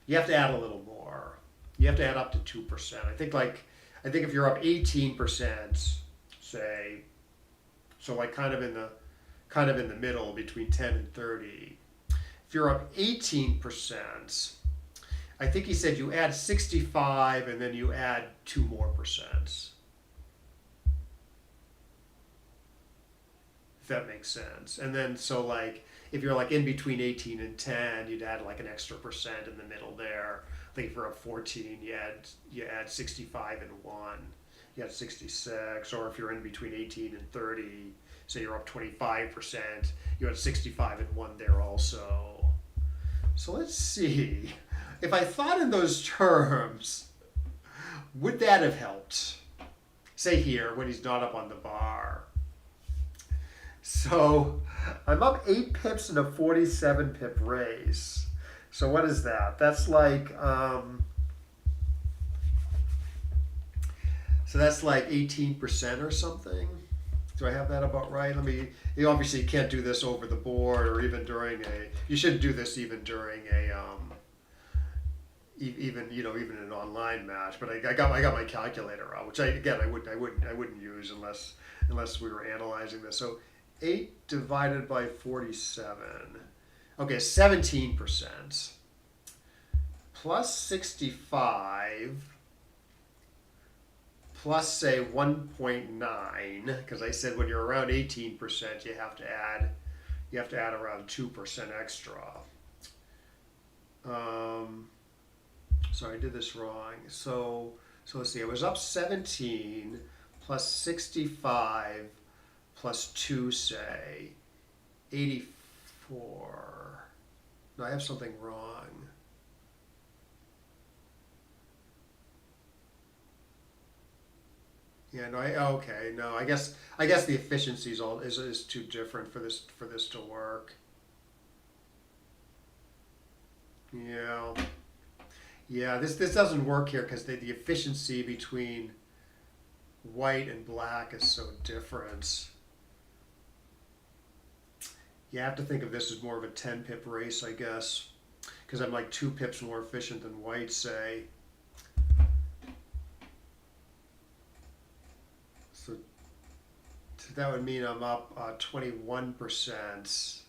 you have to add a little more. You have to add up to 2%. I think if you're up 18%, say, so like kind of in the middle between 10 and 30. If you're up 18%, I think he said you add 65 and then you add 2 more percent. If that makes sense. And then so like if you're like in between 18 and 10, you'd add like an extra percent in the middle there. I think if you're up 14, you add 65 and 1. you got 66, or if you're in between 18 and 30, say you're up 25%, you had 65 and 1 there also. So let's see. If I thought in those terms, would that have helped? Say here, when he's not up on the bar. So I'm up 8 pips in a 47 pip race. So what is that? That's like, so that's like 18% or something. Do I have that about right? Let me, you obviously can't do this over the board or even during a, you shouldn't do this even during a, even even an online match. But I got my calculator out, which I wouldn't use unless we were analyzing this. So 8 divided by 47. Okay, 17% plus 65 plus say 1.9, because I said when you're around 18%, you have to add around 2% extra. Sorry, I did this wrong. So let's see. I was up 17 plus 65 plus 2, say 84. No, I have something wrong. Yeah, no, okay, no, I guess the efficiency is too different for this to work. Yeah, yeah, this doesn't work here because the efficiency between white and black is so different. You have to think of this as more of a 10 pip race, I guess, because I'm like 2 pips more efficient than white, say. So that would mean I'm up 21%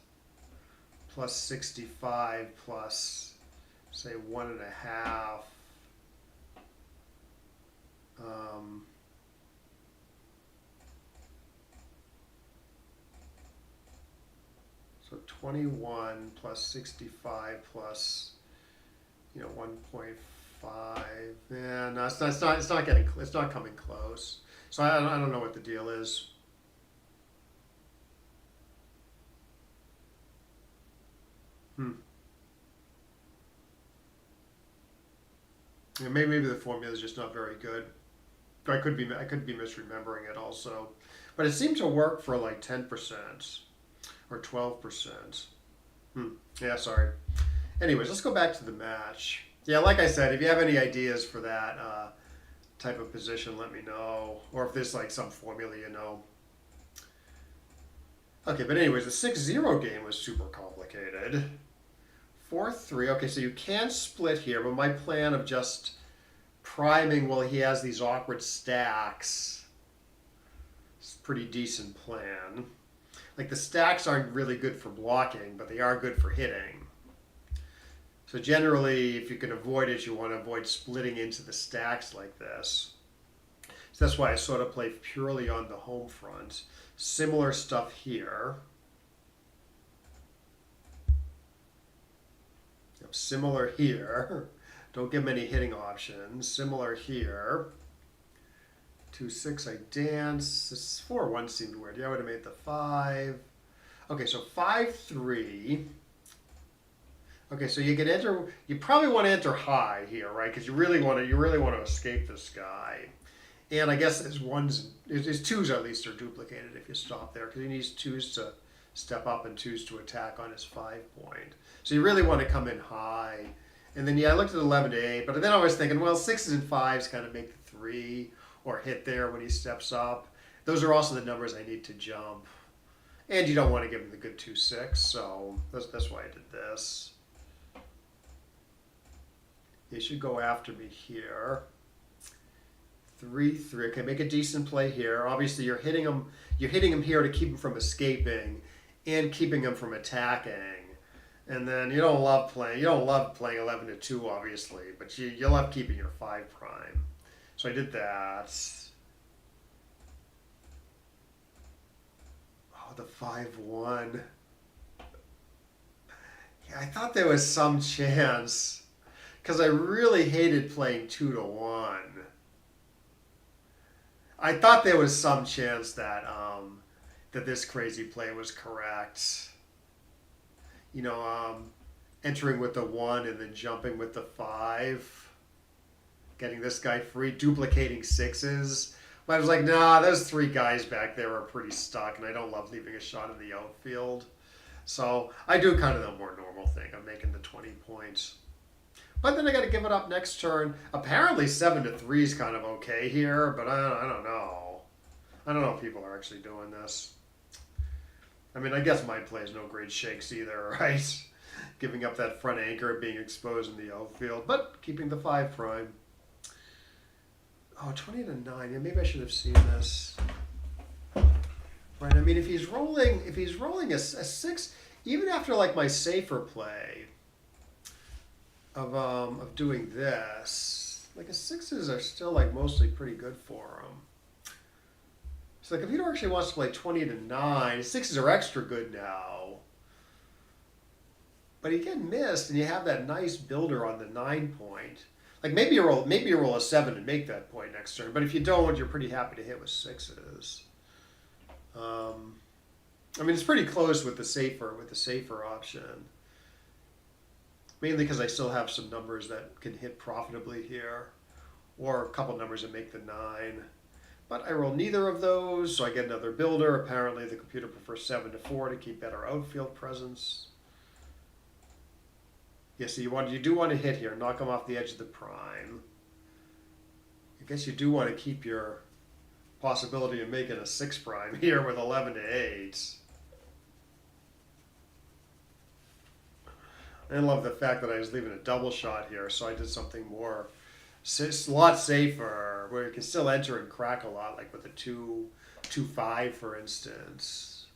plus 65 plus, say, 1.5. So 21 plus 65 plus 1.5. Yeah, no, it's not coming close. So I don't know what the deal is. Yeah, maybe the formula is just not very good. I could be misremembering it also, but it seemed to work for like 10% or 12%. Yeah, sorry. Anyways, let's go back to the match. Yeah, like I said, if you have any ideas for that type of position, let me know, or if there's like some formula you know. Okay, but anyways, the 6-0 game was super complicated. 4-3. Okay, so you can split here, but my plan of just priming while he has these awkward stacks is a pretty decent plan. Like the stacks aren't really good for blocking, but they are good for hitting. So generally, if you can avoid it, you want to avoid splitting into the stacks like this. So that's why I sort of play purely on the home front. Similar stuff here. Similar here. Don't give him any hitting options. Similar here. 2-6, I dance. This 4-1 seemed weird. Yeah, I would have made the 5. Okay, so 5-3. Okay, so you can enter. You probably want to enter high here, right? Because you really want to escape this guy. And I guess his 2s at least are duplicated if you stop there, because he needs 2s to step up and 2s to attack on his 5 point. So you really want to come in high. And then, yeah, I looked at 11 to 8, but then I was thinking, well, 6s and 5s kind of make the 3 or hit there when he steps up. Those are also the numbers I need to jump. And you don't want to give him the good 2-6, so that's why I did this. He should go after me here. 3-3. Okay, make a decent play here. Obviously, you're hitting him here to keep him from escaping and keeping him from attacking. And then you don't love playing 11 to 2, obviously, but you love keeping your 5 prime. So I did that. Oh, the 5-1. Yeah, I thought there was some chance, because I really hated playing 2 to 1. I thought there was some chance that that this crazy play was correct. You know, entering with the 1 and then jumping with the 5, getting this guy free, duplicating 6s. But I was like, nah, those 3 guys back there are pretty stuck, and I don't love leaving a shot in the outfield. So I do kind of the more normal thing. I'm making the 20 points. But then I got to give it up next turn. Apparently 7-3 is kind of okay here, but I don't know. I don't know if people are actually doing this. I mean, I guess my play is no great shakes either, right? Giving up that front anchor, being exposed in the outfield, but keeping the 5 prime. Oh, 20-9. Yeah, maybe I should have seen this. Right. I mean, if he's rolling a 6, even after like my safer play of doing this, like a 6s are still like mostly pretty good for him. So the computer actually wants to play 20-9. 6s are extra good now. But he get missed, and you have that nice builder on the 9 point. Like maybe you roll a 7 and make that point next turn. But if you don't, you're pretty happy to hit with 6s. I mean, it's pretty close with the safer option. Mainly because I still have some numbers that can hit profitably here, or a couple numbers that make the 9. But I roll neither of those, so I get another builder. Apparently, the computer prefers 7-4 to keep better outfield presence. Yeah, so you do want to hit here, knock him off the edge of the prime. I guess you do want to keep your possibility of making a 6 prime here with 11-8. I love the fact that I was leaving a double shot here, so I did something more, a lot safer, where you can still enter and crack a lot, like with a 2-5, for instance.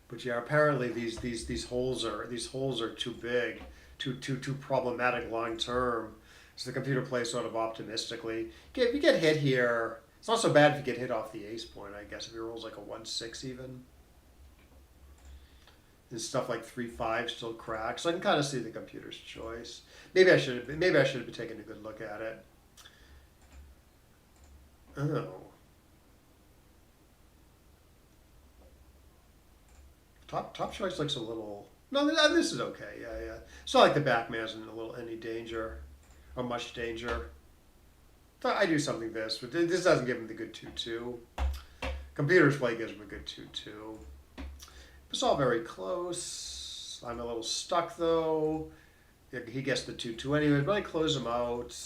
But yeah, apparently these holes are too big, too problematic long term. So the computer plays sort of optimistically. If you get hit here, it's not so bad if you get hit off the ace point, I guess, if he rolls like a 1-6 even. And stuff like 3-5 still cracks. So I can kind of see the computer's choice. Maybe I should have been taking a good look at it. Oh. Top choice looks a little. No, this is okay. Yeah. It's not like the Backgammon's in any danger, or much danger. So I do something this, but this doesn't give him the good 2-2. Computer's play gives him a good 2-2. It's all very close. I'm a little stuck though. He gets the 2-2 anyway, but I close him out.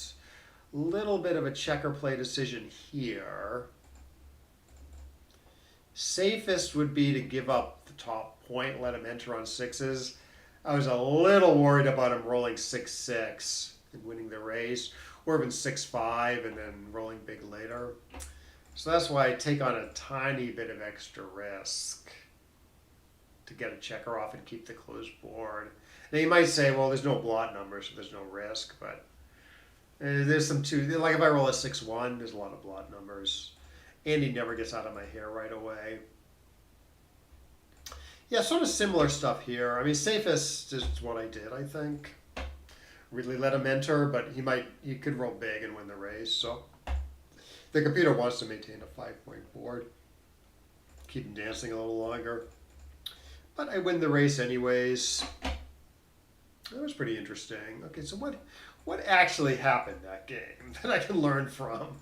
Little bit of a checker play decision here. Safest would be to give up the top point, let him enter on 6s. I was a little worried about him rolling 6-6 and winning the race, or even 6-5 and then rolling big later. So that's why I take on a tiny bit of extra risk to get a checker off and keep the closed board. Now you might say, well, there's no blot number, so there's no risk, but there's some like if I roll a 6-1, there's a lot of blot numbers. And he never gets out of my hair right away. Yeah, sort of similar stuff here. I mean, safest is what I did, I think. Really let him enter, but he could roll big and win the race, so the computer wants to maintain a 5-point board. Keep him dancing a little longer. But I win the race anyways. That was pretty interesting. Okay, so what actually happened that game that I can learn from?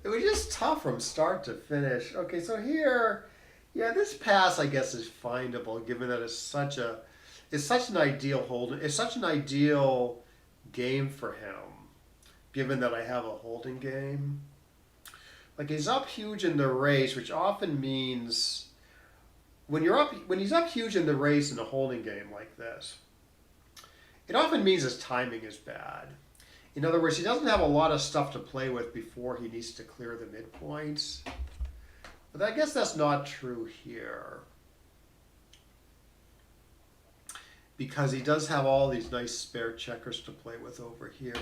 It was just tough from start to finish. Okay, so here, yeah, this pass I guess is findable given that it's such an ideal game for him, given that I have a holding game. Like he's up huge in the race, which often means when he's up huge in the race in a holding game like this, it often means his timing is bad. In other words, he doesn't have a lot of stuff to play with before he needs to clear the midpoints. But I guess that's not true here, because he does have all these nice spare checkers to play with over here.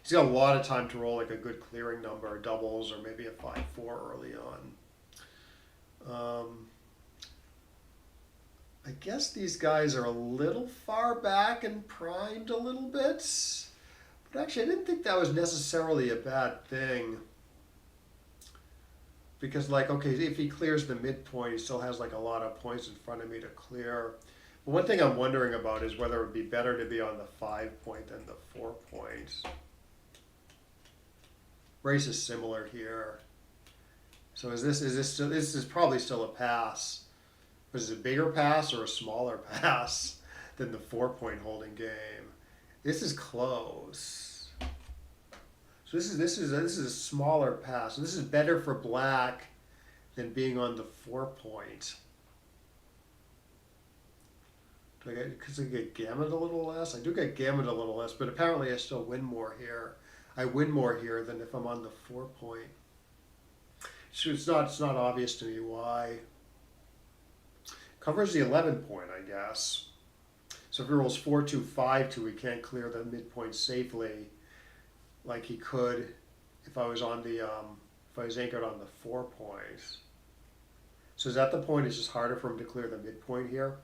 He's got a lot of time to roll like a good clearing number, or doubles, or maybe a 5-4 early on. I guess these guys are a little far back and primed a little bit. But actually, I didn't think that was necessarily a bad thing. Because, like, okay, if he clears the midpoint, he still has, like, a lot of points in front of me to clear. But one thing I'm wondering about is whether it would be better to be on the 5 point than the 4 point. Race is similar here. So is this still, this is probably still a pass. But is it a bigger pass or a smaller pass than the 4 point holding game? This is close. So this is a smaller pass. So this is better for black than being on the 4 point. Because I get gammoned a little less. I do get gammoned a little less, but apparently I still win more here. I win more here than if I'm on the 4 point. So it's not obvious to me why. Covers the 11 point, I guess. So if he rolls 4-2, 5-2, he can't clear the midpoint safely, like he could if I was on the if I was anchored on the 4 point. So is that the point? It's just harder for him to clear the midpoint here,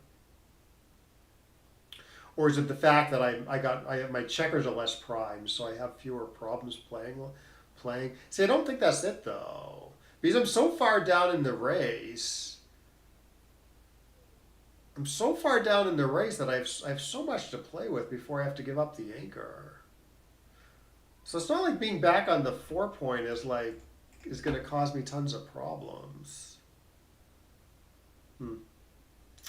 or is it the fact that my checkers are less primed, so I have fewer problems playing? See, I don't think that's it though, because I'm so far down in the race. I'm so far down in the race that I have so much to play with before I have to give up the anchor. So it's not like being back on the 4 point is going to cause me tons of problems.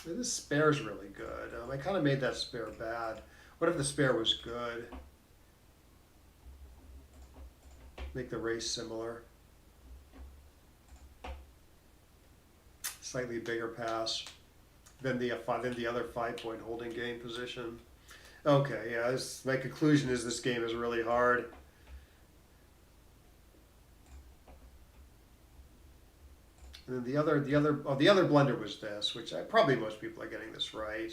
This spare is really good. I kind of made that spare bad. What if the spare was good? Make the race similar. Slightly bigger pass than the other 5 point holding game position. Okay, yeah. My conclusion is this game is really hard. And then the other blunder was this, which probably most people are getting this right.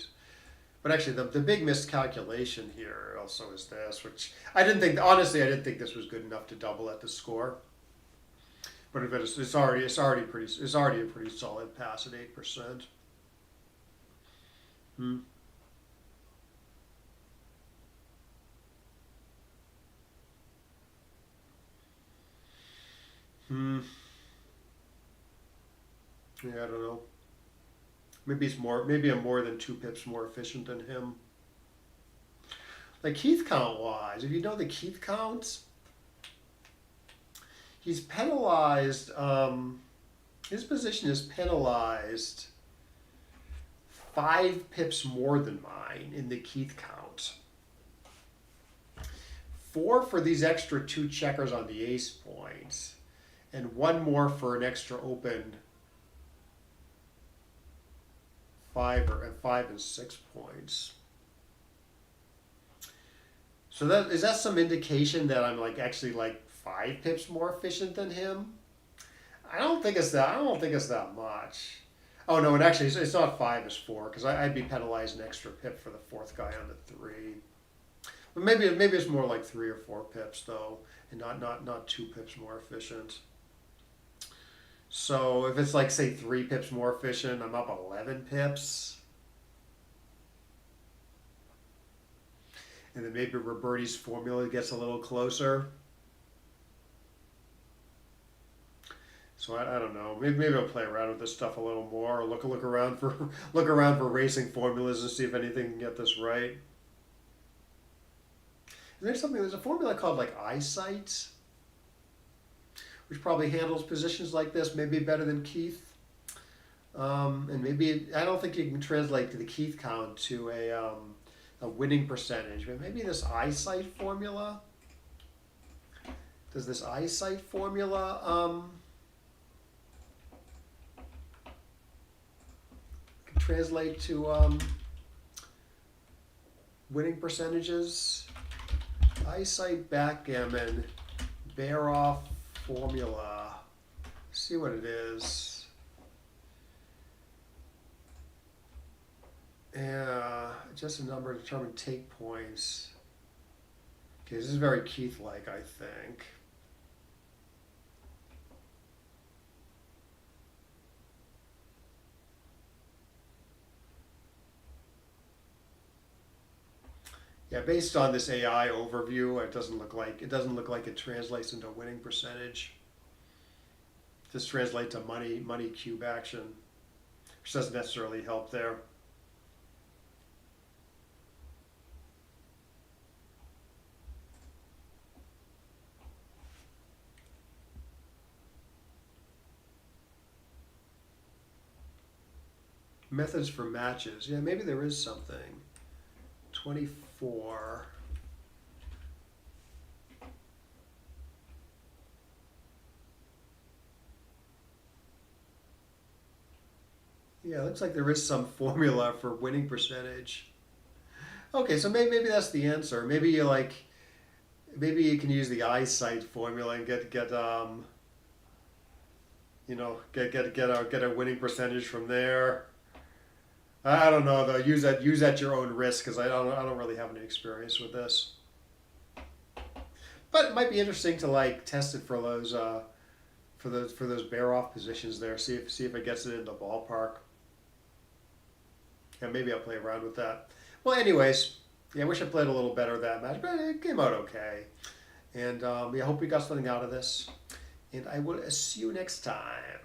But actually, the big miscalculation here also is this, which I didn't think. Honestly, I didn't think this was good enough to double at the score. But it's already a pretty solid pass at 8%. Yeah, I don't know. Maybe I'm more than 2 pips more efficient than him. Like Keith count wise, if you know the Keith counts, he's penalized. His position is penalized 5 pips more than mine in the Keith count. 4 for these extra 2 checkers on the ace points, and 1 more for an extra open 5 and 6 points. So is that some indication that I'm actually 5 pips more efficient than him? I don't think it's that much. Oh no, and actually it's not 5, it's 4, because I'd be penalized an extra pip for the 4th guy on the 3. But maybe it's more like 3 or 4 pips though, and not 2 pips more efficient. So if it's say 3 pips more efficient, I'm up 11 pips. And then maybe Roberti's formula gets a little closer. So I don't know. Maybe I'll play around with this stuff a little more, or look around for racing formulas and see if anything can get this right. There's a formula called eyesight, which probably handles positions like this maybe better than Keith. And maybe I don't think you can translate the Keith count to a winning percentage, but maybe this eyesight formula. Does this eyesight formula translate to winning percentages? Eyesight backgammon bear off formula. See what it is. Yeah, just a number to determine take points. Okay, this is very Keith-like, I think. Yeah, based on this AI overview, it doesn't look like it translates into winning percentage. Just translates to money cube action, which doesn't necessarily help there. Methods for matches. Yeah, maybe there is something. 24. Yeah, it looks like there is some formula for winning percentage. Okay, so maybe that's the answer. Maybe you can use the eyesight formula and get a winning percentage from there. I don't know though. Use at your own risk because I don't really have any experience with this. But it might be interesting to like test it for those bear off positions there. See if it gets it in the ballpark. Yeah, maybe I'll play around with that. Well, anyways, yeah, I wish I played a little better that match, but it came out okay. And yeah, I hope you got something out of this. And I will see you next time.